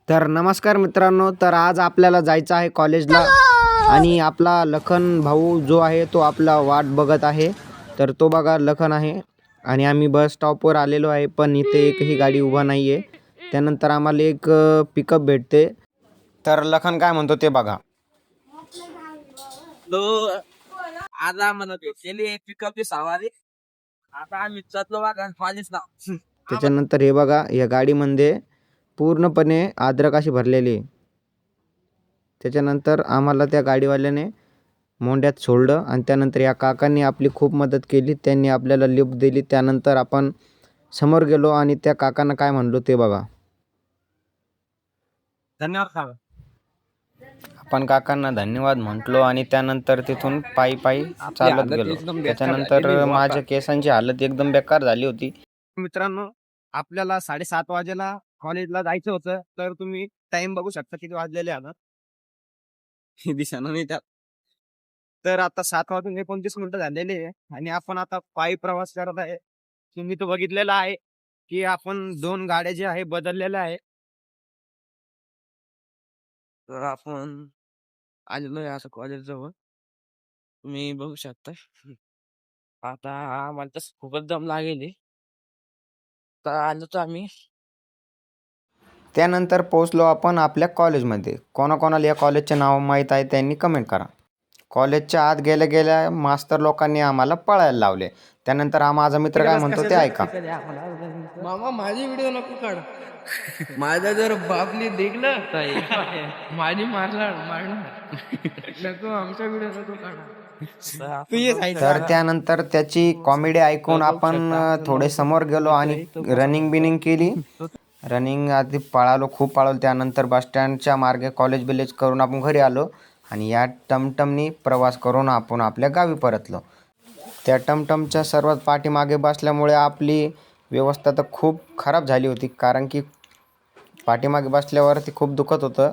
तर नमस्कार मित्रांनो, तर आज आपल्याला जायचं आहे कॉलेजला आणि आपला लखन भाऊ जो आहे तो आपला वाट बघत आहे. तर तो बघा लखन आहे आणि आम्ही बस स्टॉपवर आलेलो आहे, पण इथे एकही गाडी उभा नाही आहे. त्यानंतर आम्हाला एक पिकअप भेटते. तर लखन काय म्हणतो ते बघा. तो आता म्हणत केली पिकअपची सवारी. आता आम्ही चतलो बघा कॉलेज नाव. त्याच्यानंतर हे बघा, या गाडीमध्ये पूर्णपणे अद्रक अशी भरलेली आहे. त्याच्यानंतर आम्हाला त्या गाडीवाल्याने मोंड्यात सोडलं आणि त्यानंतर या काकांनी आपली खूप मदत केली. त्यांनी आपल्याला लिफ्ट दिली. त्यानंतर आपण समोर गेलो आणि त्या काकांना काय म्हणलो ते बघा. धन्यवाद साहेब. आपण काकांना धन्यवाद म्हटलो आणि त्यानंतर तिथून पायी चालत हालत गेलो. एकदम बेकार त्याच्यानंतर झालेली आहे माझ्या आता. केसांची हालत एकदम बेकार झाली होती. मित्रांनो, आपल्याला 7:30 वाजेला कॉलेजला जायचं होतं, तर तुम्ही टाइम बघू शकता किती वाजलेले आता. हे दिसेना नाही त्यात. तर आता 7:29 झालेले आहे आणि आपण आता पायी प्रवास करत आहे. तुम्ही तो बघितलेला आहे की आपण 2 गाड्या जे आहे बदललेल्या आहे. तर आपण आलेलो आहे असं कॉलेज जवळ. तुम्ही बघू शकता. आता आम्हाला तर खूपच दम लागेल. तर आलो तर आम्ही. त्यानंतर पोहोचलो आपण आपल्या कॉलेजमध्ये. कोणाकोणाला या कॉलेजचे नाव माहीत आहे त्यांनी कमेंट करा. कॉलेजच्या आत गेल्या गेल्या मास्तर लोकांनी आम्हाला पळायला लावले. त्यानंतर माझा मित्र काय म्हणतो ते ऐका. मामा माझी व्हिडिओ नको काढ. माझा जर बापने देखलं माझी मारणार नको. आमचा व्हिडिओ नको काढा. तर त्यानंतर त्याची कॉमेडी ऐकून आपण थोडे समोर गेलो आणि रनिंग बिनिंग केली. रनिंग आधी खूप पळालो. त्यानंतर बसस्टँडच्या मार्गे कॉलेज करून आपण घरी आलो आणि या टमटमनी प्रवास करून आपण आपल्या गावी परतलो. त्या टमटमच्या सर्वात पाठीमागे बसल्यामुळे आपली व्यवस्था तर खूप खराब झाली होती, कारण की पाठीमागे बसल्यावरती खूप दुखत होतं.